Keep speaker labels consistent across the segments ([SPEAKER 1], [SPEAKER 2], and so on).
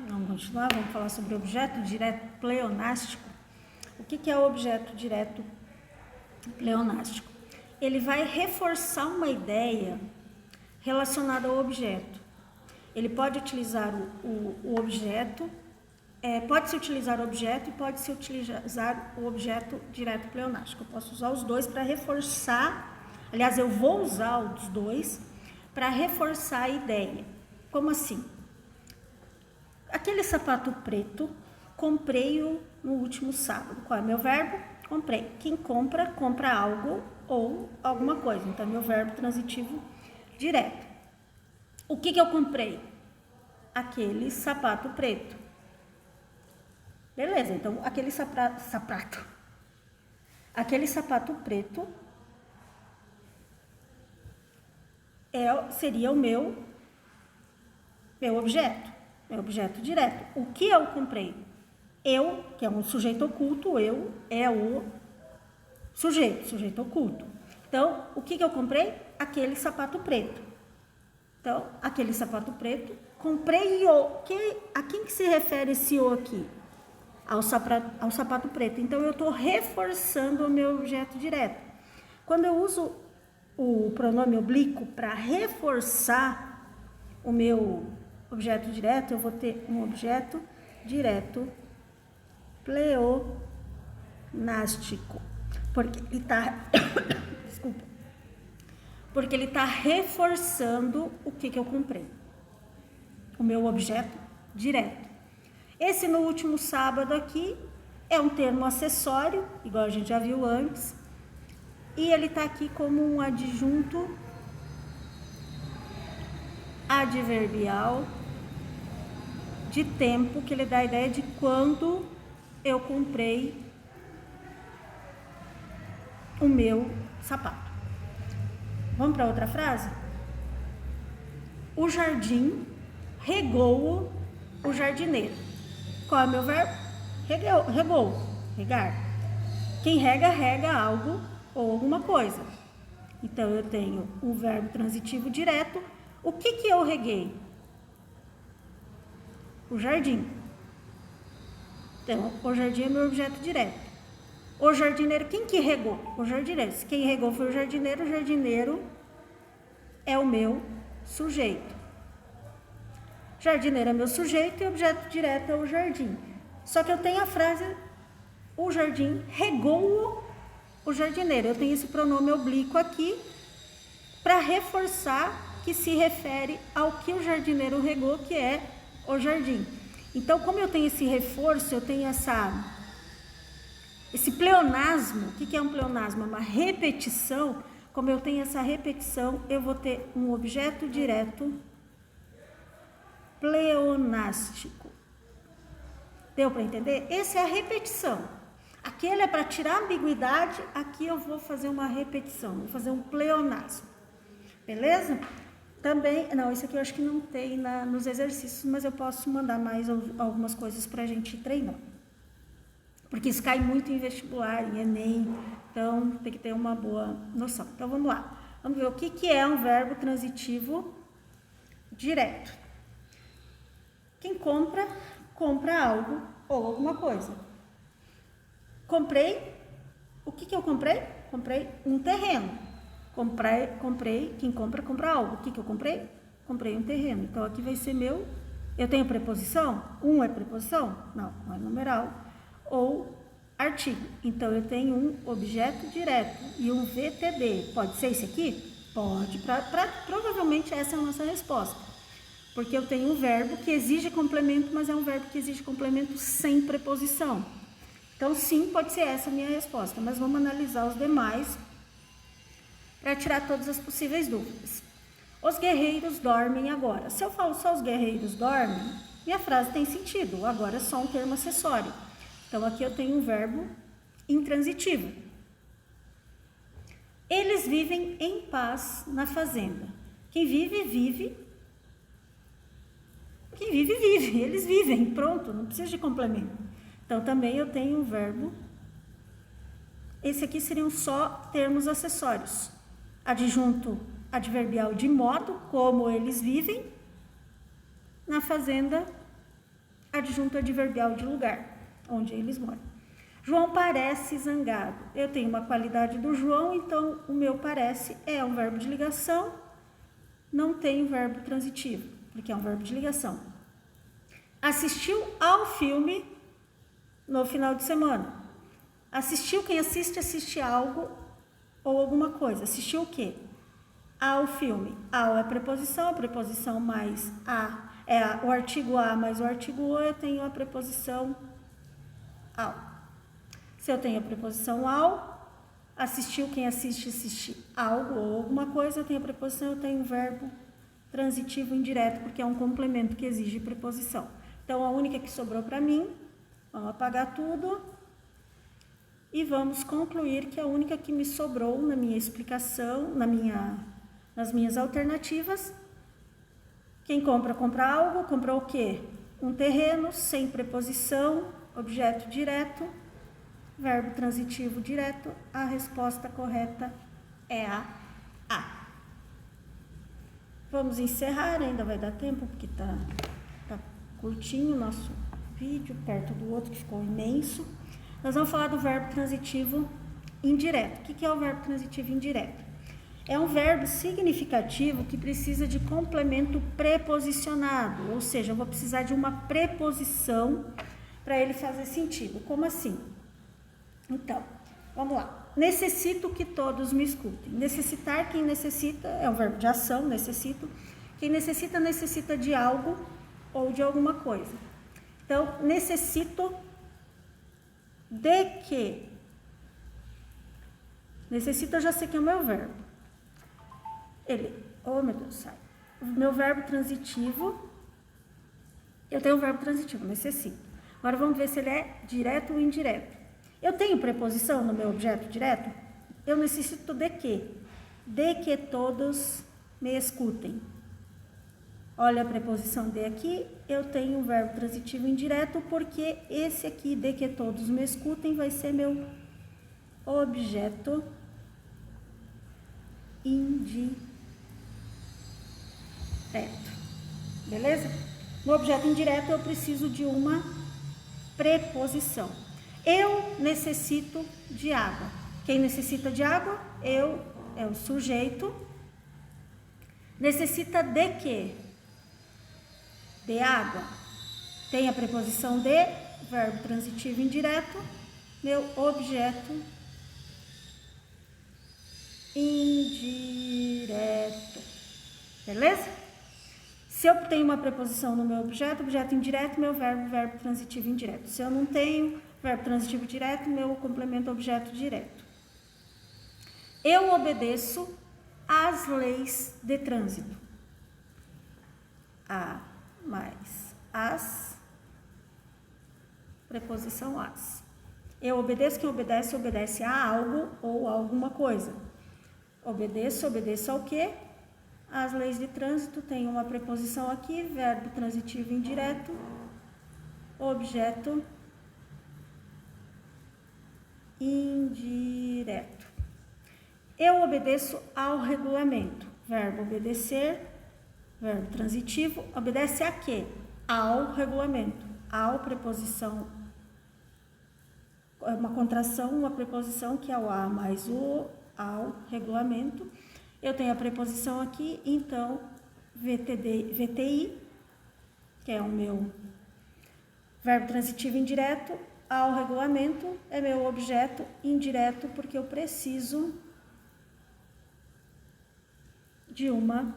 [SPEAKER 1] Vamos continuar, vamos falar sobre o objeto direto pleonástico. O que é o objeto direto pleonástico? Ele vai reforçar uma ideia relacionada ao objeto. Ele pode utilizar o objeto, pode-se utilizar o objeto e pode-se utilizar o objeto direto pleonástico. Eu posso usar os dois para reforçar, aliás, eu vou usar os dois para reforçar a ideia. Como assim? Aquele sapato preto, comprei-o no último sábado. Qual é meu verbo? Comprei. Quem compra, compra algo ou alguma coisa. Então, meu verbo transitivo direto. O que eu comprei? Aquele sapato preto. Beleza, então aquele sapato preto seria o meu objeto. É objeto direto. O que eu comprei? Eu, que é um sujeito oculto, eu é o sujeito oculto. Então, o que eu comprei? Aquele sapato preto. Então, aquele sapato preto, comprei a quem que se refere esse o aqui? Ao sapato preto. Então, eu estou reforçando o meu objeto direto. Quando eu uso o pronome oblíquo para reforçar o meu objeto direto, eu vou ter um objeto direto pleonástico, porque ele está desculpa, porque ele está reforçando o que eu comprei, o meu objeto direto. Esse no último sábado aqui é um termo acessório, igual a gente já viu antes, e ele está aqui como um adjunto adverbial de tempo, que ele dá a ideia de quando eu comprei o meu sapato. Vamos para outra frase? O jardim regou o jardineiro. Qual é o meu verbo? Regou, regar. Quem rega, rega algo ou alguma coisa. Então, eu tenho um verbo transitivo direto. O que eu reguei? O jardim. Então, o jardim é meu objeto direto. O jardineiro, quem que regou? O jardineiro. Quem regou foi o jardineiro é o meu sujeito. Jardineiro é meu sujeito e o objeto direto é o jardim. Só que eu tenho a frase, o jardim regou o jardineiro. Eu tenho esse pronome oblíquo aqui para reforçar que se refere ao que o jardineiro regou, que é o jardim. Então, como eu tenho esse reforço, eu tenho esse pleonasmo. O que é um pleonasmo? É uma repetição. Como eu tenho essa repetição, eu vou ter um objeto direto pleonástico. Deu para entender? Essa é a repetição. Aquele é para tirar a ambiguidade, aqui eu vou fazer uma repetição, vou fazer um pleonasmo. Beleza? Também, não, isso aqui eu acho que não tem nos exercícios, mas eu posso mandar mais algumas coisas para a gente treinar. Porque isso cai muito em vestibular, em Enem, então tem que ter uma boa noção. Então vamos lá, vamos ver o que é um verbo transitivo direto. Quem compra, compra algo ou alguma coisa. Comprei, o que eu comprei? Comprei um terreno. Comprei, quem compra, compra algo. O que eu comprei? Comprei um terreno. Então, aqui vai ser meu, eu tenho preposição? Um é preposição? Não é numeral. Ou artigo. Então, eu tenho um objeto direto e um VTD. Pode ser esse aqui? Pode. Provavelmente essa é a nossa resposta. Porque eu tenho um verbo que exige complemento, mas é um verbo que exige complemento sem preposição. Então, sim, pode ser essa a minha resposta. Mas vamos analisar os demais para tirar todas as possíveis dúvidas. Os guerreiros dormem agora. Se eu falo só os guerreiros dormem, minha frase tem sentido. O agora é só um termo acessório. Então, aqui eu tenho um verbo intransitivo. Eles vivem em paz na fazenda. Quem vive, vive. Quem vive, vive. Eles vivem, pronto, não precisa de complemento. Então, também eu tenho um verbo. Esse aqui seriam só termos acessórios. Adjunto adverbial de modo, como eles vivem, na fazenda adjunto adverbial de lugar, onde eles moram. João parece zangado. Eu tenho uma qualidade do João, então o meu parece é um verbo de ligação, não tem verbo transitivo, porque é um verbo de ligação. Assistiu ao filme no final de semana. Assistiu, quem assiste algo ou alguma coisa. Assistiu o quê? Ao filme. Ao é preposição, a preposição mais a é o artigo a mais o artigo o, eu tenho a preposição ao. Se eu tenho a preposição ao, assistiu, quem assiste algo ou alguma coisa, eu tenho a preposição, eu tenho um verbo transitivo indireto, porque é um complemento que exige preposição. Então, a única que sobrou para mim, vamos apagar tudo e vamos concluir que a única que me sobrou na minha explicação, nas minhas alternativas, quem compra algo, comprou o quê? Um terreno, sem preposição, objeto direto, verbo transitivo direto, a resposta correta é a A. Vamos encerrar, ainda vai dar tempo, porque tá curtinho o nosso vídeo, perto do outro que ficou imenso. Nós vamos falar do verbo transitivo indireto. O que é o verbo transitivo indireto? É um verbo significativo que precisa de complemento preposicionado, ou seja, eu vou precisar de uma preposição para ele fazer sentido. Como assim? Então, vamos lá. Necessito que todos me escutem. Necessitar, quem necessita, é um verbo de ação, necessito. Quem necessita, necessita de algo ou de alguma coisa. Então, necessito de que? Necessito, eu já sei que é o meu verbo. Oh meu Deus, sai. O meu verbo transitivo, eu tenho um verbo transitivo, necessito. Agora vamos ver se ele é direto ou indireto. Eu tenho preposição no meu objeto direto? Eu necessito de quê? De que todos me escutem. Olha a preposição de aqui, eu tenho um verbo transitivo indireto, porque esse aqui, de que todos me escutem, vai ser meu objeto indireto. Beleza? No objeto indireto, eu preciso de uma preposição. Eu necessito de água. Quem necessita de água? Eu é o sujeito. Necessita de quê? De água. Tem a preposição de, verbo transitivo indireto, meu objeto indireto. Beleza? Se eu tenho uma preposição no meu objeto indireto, meu verbo transitivo indireto. Se eu não tenho verbo transitivo direto, meu complemento objeto direto. Eu obedeço às leis de trânsito. A mais as, preposição as. Eu obedeço, quem obedece, obedece a algo ou a alguma coisa. Obedeço ao quê? As leis de trânsito, tem uma preposição aqui, verbo transitivo indireto, objeto indireto. Eu obedeço ao regulamento. Verbo obedecer, verbo transitivo, obedece a quê? Ao regulamento. Ao, preposição, uma contração, uma preposição que é o a mais o, ao regulamento. Eu tenho a preposição aqui, então, VTI, que é o meu verbo transitivo indireto, ao regulamento, é meu objeto indireto, porque eu preciso de uma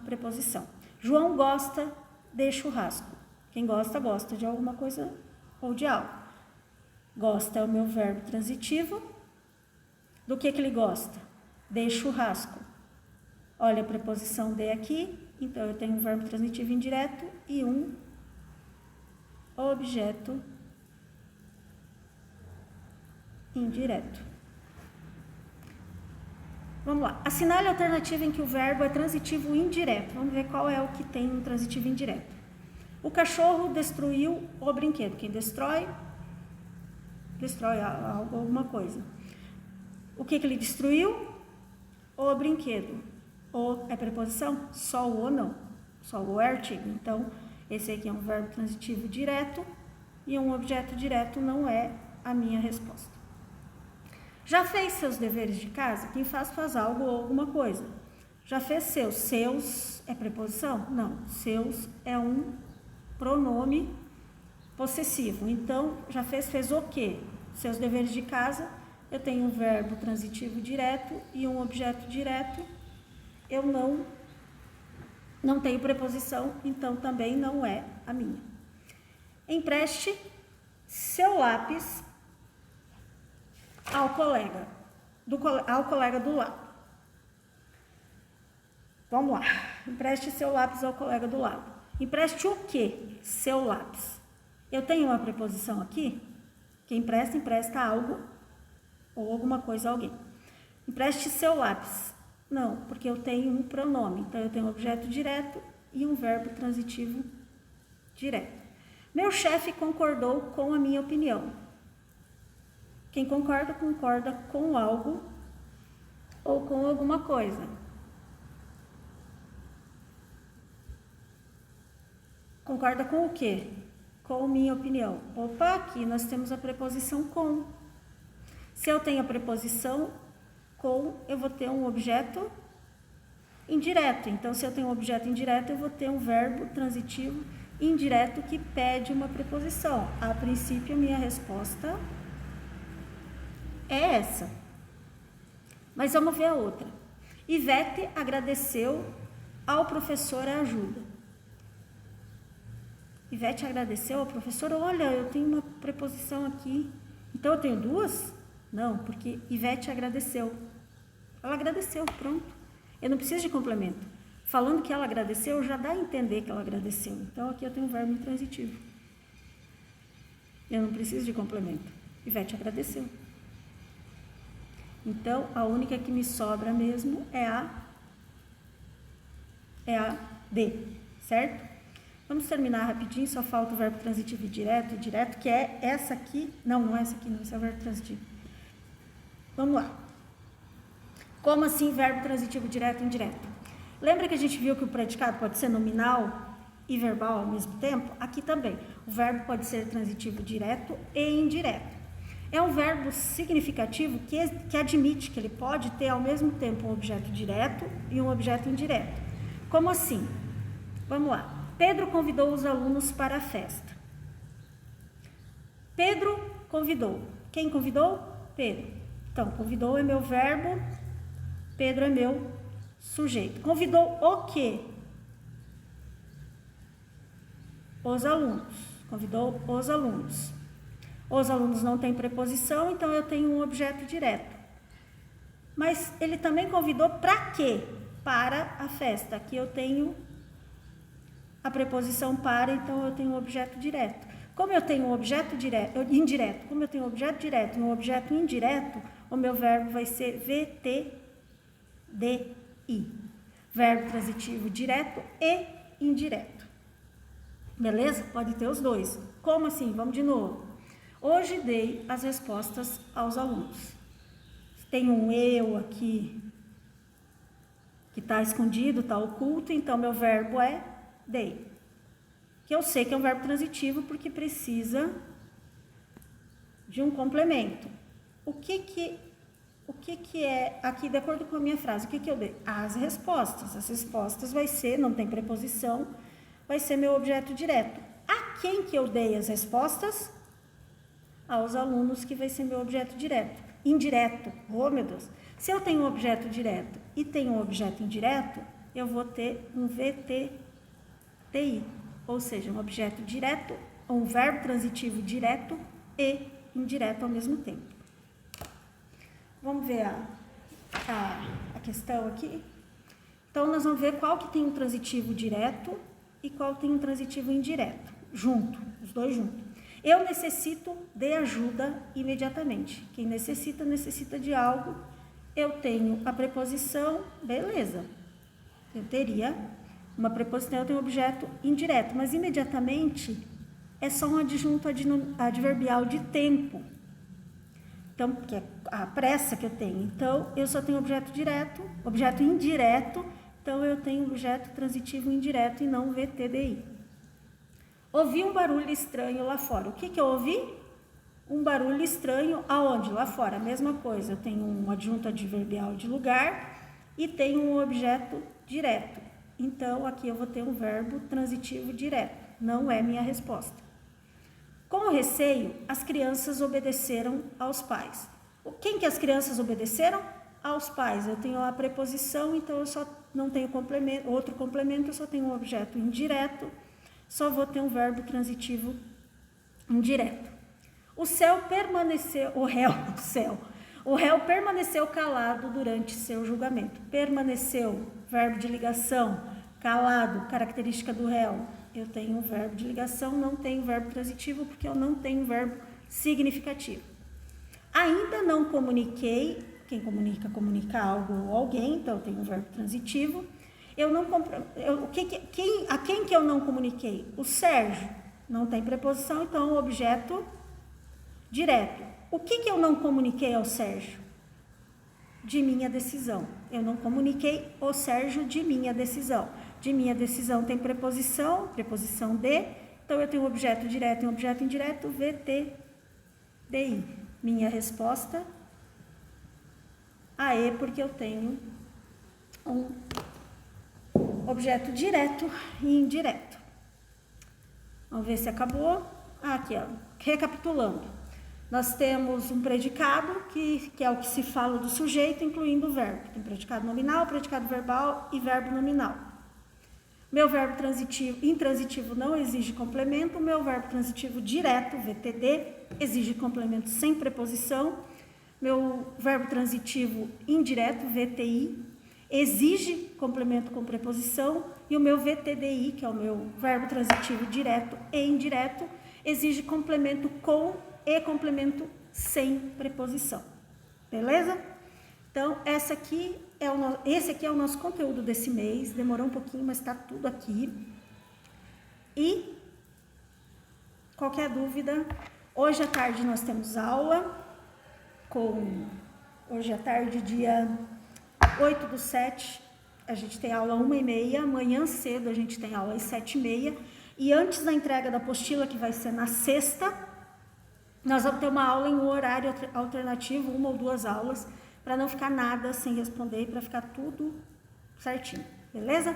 [SPEAKER 1] preposição. João gosta de churrasco. Quem gosta, gosta de alguma coisa ou de algo. Gosta é o meu verbo transitivo. Do que ele gosta? De churrasco. Olha a preposição de aqui. Então, eu tenho um verbo transitivo indireto e um objeto indireto. Vamos lá. Assinale a alternativa em que o verbo é transitivo indireto. Vamos ver qual é o que tem um transitivo indireto. O cachorro destruiu o brinquedo. Quem destrói algo, alguma coisa. O que ele destruiu? O brinquedo. O é preposição? Só o não. Só o é artigo. Então, esse aqui é um verbo transitivo direto e um objeto direto não é a minha resposta. Já fez seus deveres de casa? Quem faz algo ou alguma coisa. Já fez seus? Seus é preposição? Não. Seus é um pronome possessivo. Então, já fez o quê? Seus deveres de casa, eu tenho um verbo transitivo direto e um objeto direto. Eu não tenho preposição, então também não é a minha. Empreste seu lápis ao colega do lado. Vamos lá. Empreste seu lápis ao colega do lado. Empreste o quê? Seu lápis. Eu tenho uma preposição aqui. Quem empresta algo ou alguma coisa a alguém. Empreste seu lápis. Não, porque eu tenho um pronome. Então, eu tenho um objeto direto e um verbo transitivo direto. Meu chefe concordou com a minha opinião. Quem concorda com algo ou com alguma coisa. Concorda com o quê? Com minha opinião. Opa, aqui nós temos a preposição com. Se eu tenho a preposição com, eu vou ter um objeto indireto. Então, se eu tenho um objeto indireto, eu vou ter um verbo transitivo indireto que pede uma preposição. A princípio, a minha resposta é essa. Mas vamos ver a outra. Ivete agradeceu ao professor a ajuda. Ivete agradeceu ao professor, olha, eu tenho uma preposição aqui. Então, eu tenho duas? Não, porque Ivete agradeceu. Ela agradeceu, pronto. Eu não preciso de complemento. Falando que ela agradeceu, já dá a entender que ela agradeceu. Então, aqui eu tenho um verbo intransitivo. Eu não preciso de complemento. Ivete agradeceu. Então, a única que me sobra mesmo é a D, certo? Vamos terminar rapidinho, só falta o verbo transitivo direto, que é essa aqui. Não é essa aqui, não, esse é o verbo transitivo. Vamos lá. Como assim verbo transitivo direto e indireto? Lembra que a gente viu que o predicado pode ser nominal e verbal ao mesmo tempo? Aqui também. O verbo pode ser transitivo direto e indireto. É um verbo significativo que admite que ele pode ter ao mesmo tempo um objeto direto e um objeto indireto. Como assim? Vamos lá. Pedro convidou os alunos para a festa. Pedro convidou. Quem convidou? Pedro. Então, convidou é meu verbo, Pedro é meu sujeito. Convidou o quê? Os alunos. Convidou os alunos. Os alunos não têm preposição, então eu tenho um objeto direto. Mas ele também convidou para quê? Para a festa. Aqui eu tenho a preposição para, então eu tenho um objeto direto. Como eu tenho um objeto indireto, como eu tenho um objeto direto e um objeto indireto, o meu verbo vai ser VTDI. Verbo transitivo direto e indireto. Beleza? Pode ter os dois. Como assim? Vamos de novo. Hoje dei as respostas aos alunos. Tem um eu aqui que está escondido, está oculto, então meu verbo é dei. Que eu sei que é um verbo transitivo porque precisa de um complemento. O que é aqui, de acordo com a minha frase, o que eu dei? As respostas. As respostas vai ser, não tem preposição, vai ser meu objeto direto. A quem que eu dei as respostas? Aos alunos, que vai ser meu objeto direto. Indireto, oh meu Deus. Se eu tenho um objeto direto e tenho um objeto indireto, eu vou ter um VTDI, ou seja, um objeto direto, um verbo transitivo direto e indireto ao mesmo tempo. Vamos ver a questão aqui. Então, nós vamos ver qual que tem um transitivo direto e qual tem um transitivo indireto, junto, os dois juntos. Eu necessito de ajuda imediatamente. Quem necessita de algo. Eu tenho a preposição, beleza. Eu teria uma preposição, eu tenho um objeto indireto, mas imediatamente é só um adjunto adverbial de tempo. Então, que é a pressa que eu tenho. Então, eu só tenho objeto direto, objeto indireto então eu tenho objeto transitivo indireto e não VTDI. Ouvi um barulho estranho lá fora. O que eu ouvi? Um barulho estranho aonde? Lá fora. A mesma coisa, eu tenho um adjunto adverbial de lugar e tenho um objeto direto. Então, aqui eu vou ter um verbo transitivo direto. Não é minha resposta. Com o receio, as crianças obedeceram aos pais. Quem que as crianças obedeceram? Aos pais. Eu tenho a preposição, então eu só não tenho outro complemento, eu só tenho um objeto indireto, só vou ter um verbo transitivo indireto. O réu permaneceu calado durante seu julgamento. Permaneceu, verbo de ligação, calado, característica do réu. Eu tenho um verbo de ligação, não tenho verbo transitivo, porque eu não tenho verbo significativo. Ainda não comuniquei, quem comunica algo ou alguém, então eu tenho um verbo transitivo. A quem que eu não comuniquei? O Sérgio, não tem preposição, então o objeto direto. O que eu não comuniquei ao Sérgio? De minha decisão. Eu não comuniquei ao Sérgio de minha decisão. De minha decisão tem preposição de, então eu tenho um objeto direto e um objeto indireto, VTDI. Minha resposta, AE, porque eu tenho um objeto direto e indireto. Vamos ver se acabou. Aqui, ó, recapitulando. Nós temos um predicado, que é o que se fala do sujeito, incluindo o verbo. Tem predicado nominal, predicado verbal e verbo nominal. Meu verbo intransitivo não exige complemento. Meu verbo transitivo direto, VTD, exige complemento sem preposição. Meu verbo transitivo indireto, VTI, exige complemento com preposição. E o meu VTDI, que é o meu verbo transitivo direto e indireto, exige complemento com e complemento sem preposição. Beleza? Então, esse aqui é o nosso conteúdo desse mês. Demorou um pouquinho, mas está tudo aqui. E qualquer dúvida, hoje à tarde nós temos aula hoje à tarde, dia 8/7, a gente tem aula 1h30, amanhã cedo a gente tem aula às 7h30, e antes da entrega da apostila, que vai ser na sexta, nós vamos ter uma aula em um horário alternativo, 1 ou 2 aulas, para não ficar nada sem responder, para ficar tudo certinho, beleza?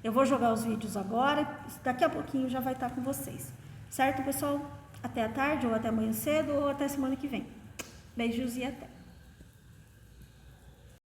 [SPEAKER 1] Eu vou jogar os vídeos agora, daqui a pouquinho já vai estar com vocês, certo, pessoal? Até a tarde, ou até amanhã cedo, ou até semana que vem. Beijos e até!